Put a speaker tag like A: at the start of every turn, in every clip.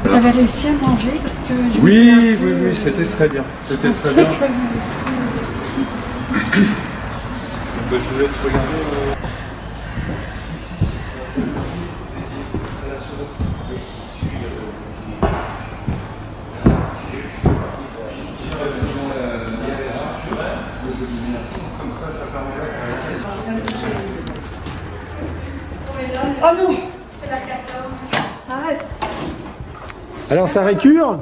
A: Vous avez réussi à manger parce que je
B: oui, c'était très bien. C'était très bien. Je vous laisse regarder.
C: Oh non!
A: C'est la 14.
C: Arrête!
D: Alors ça récure?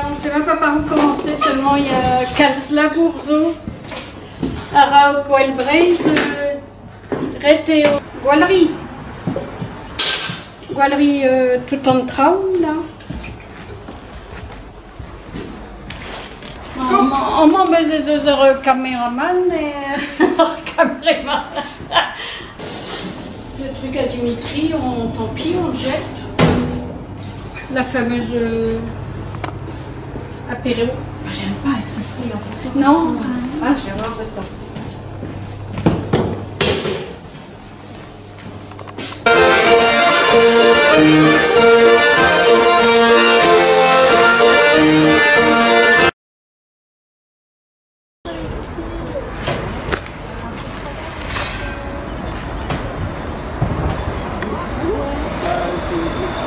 A: On ne sait même pas par où commencer tellement il y a Kalsla, Bourzo, Arao, Guelbraise, Réteo, Gualerie. Gualerie tout en traum là. On m'a mis des heures caméraman et caméraman. Le truc à Dimitri, tant pis, on le jette. La fameuse apéro.
C: J'aime pas être fouille en photo.
A: Non.
C: Ah, j'ai horreur de ça.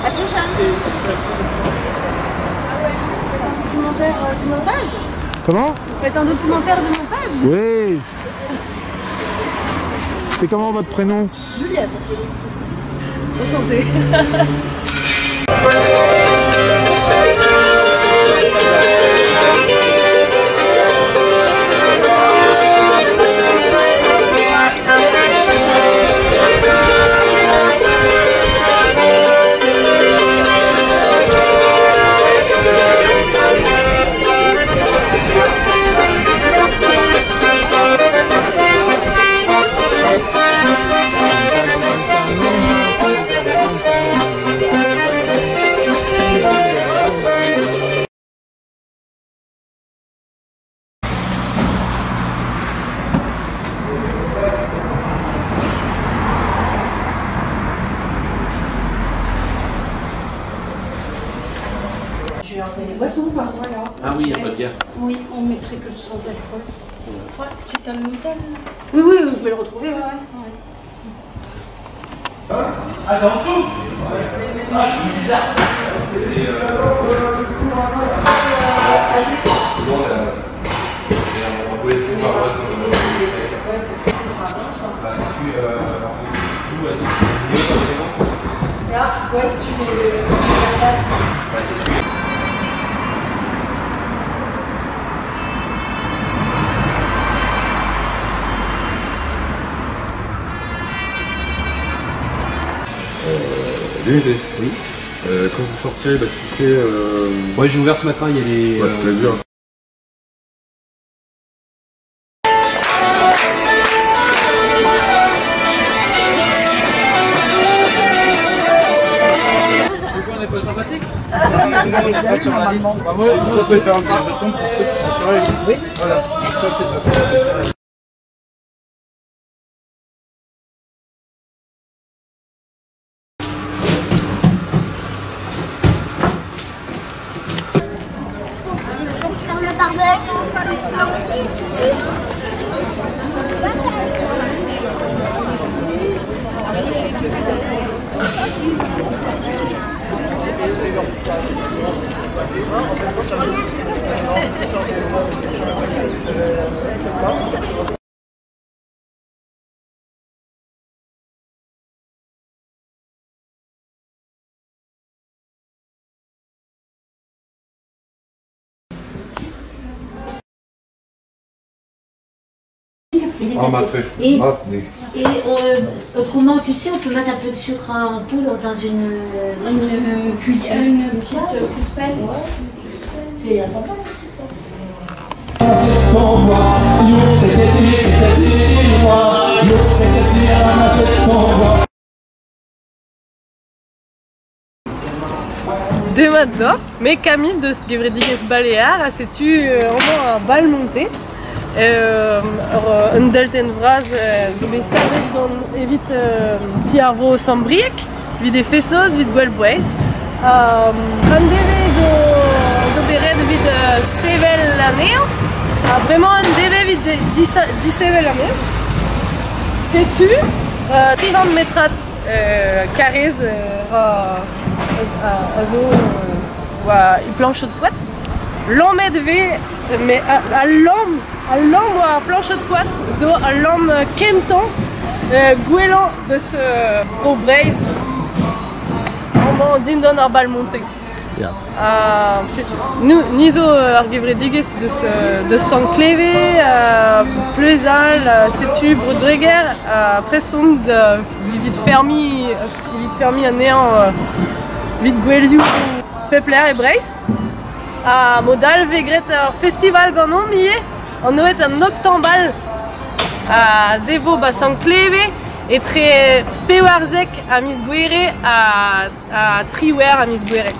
E: Ah, c'est Jeanne. Vous faites un documentaire du montage?
D: Comment?
E: Vous faites un documentaire de montage?
D: Oui. C'est comment votre prénom?
E: Juliette. Enchantée.
A: Je vais envoyer les boissons, quoi, voilà.
F: Ah oui, il n'y a pas de bière.
A: Oui, on mettrait que sans alcool. Ouais, c'est un hôtel.
E: Oui, oui, je vais le retrouver. Ouais.
A: Ouais.
B: Ah, t'es en dessous? Ah, c'est bizarre. C'est bon, on peut les faire voir. Si tu.
E: Là, ouais, si tu mets la place.
B: Ouais, c'est celui. Dimitri, oui. Quand vous sortirez, bah, tu sais.
F: Ouais, j'ai ouvert ce matin, il y a les.
B: Ouais, tu l'as vu, hein.
F: Pourquoi on n'est pas sympathique?
C: Pas sur la liste.
F: Bah, moi, on peut faire un jeton pour ceux qui sont sur la liste. Oui. Voilà. Donc ça, c'est de façon.
E: Ferme le pare-bœuf. Et autrement, tu sais, on peut mettre un peu de sucre en poudre dans une
A: cuillère, une petite coupelle.
E: Tu l'as pas le
G: De maintenant, mais Camille de Gevrediges Balear a setu un bal monté. Un delten vraz zo bet servet gant evit tiarvro sambriek, vid e festnoz, vid gwell bouez. Un deve zo beret vid sevel l'année, vraiment un deve vid 10 l'année. Setu, 30 metrat karez a zo e plancho de poat. L'homme devait, mais à l'homme ou à planche de poite, zo à l'homme kentan, gouelant de ce gros braise, en dindon ar bal monté. Nous, nizo ar Gevrediges de Saint-Clévé, Pleuzal, setu Brodreger, preston vid fermi a néant vid gwelziou pepler et braise. A modal vegret ur festival gant on miye, an oet an octambal a zevo ba Saint-Clévé et tre pewarzek a miz Gwere a triwer a miz Gwere.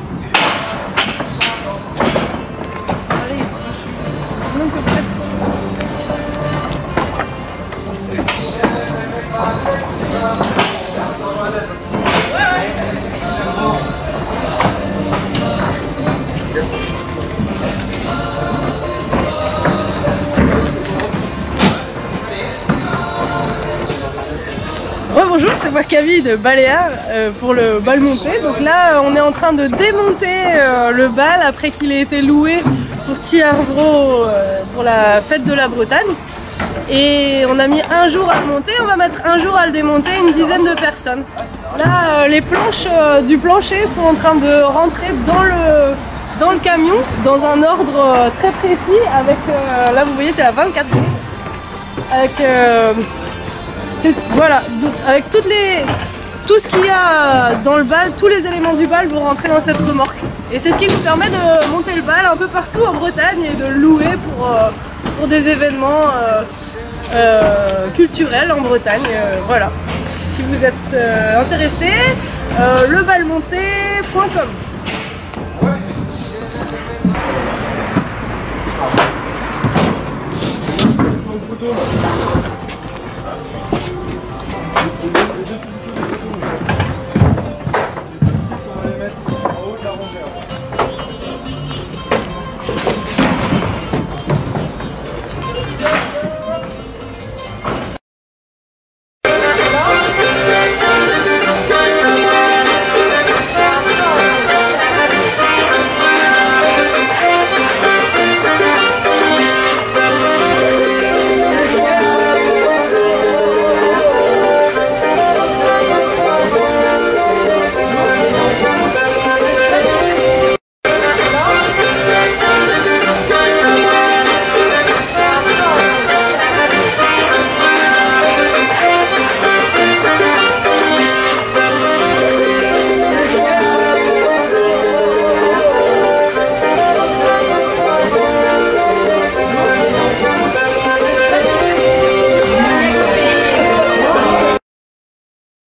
G: Bonjour, c'est moi Camille de Balear pour le bal monté. Donc là, on est en train de démonter le bal après qu'il ait été loué pour Tiarvro pour la fête de la Bretagne. Et on a mis un jour à le monter, on va mettre un jour à le démonter, une dizaine de personnes. Là, les planches du plancher sont en train de rentrer dans le camion, dans un ordre très précis, avec, là vous voyez c'est la 24, avec... voilà, avec tout ce qu'il y a dans le bal, tous les éléments du bal vont rentrer dans cette remorque. Et c'est ce qui nous permet de monter le bal un peu partout en Bretagne et de le louer pour des événements culturels en Bretagne. Voilà. Si vous êtes intéressé, lebalmonté.com.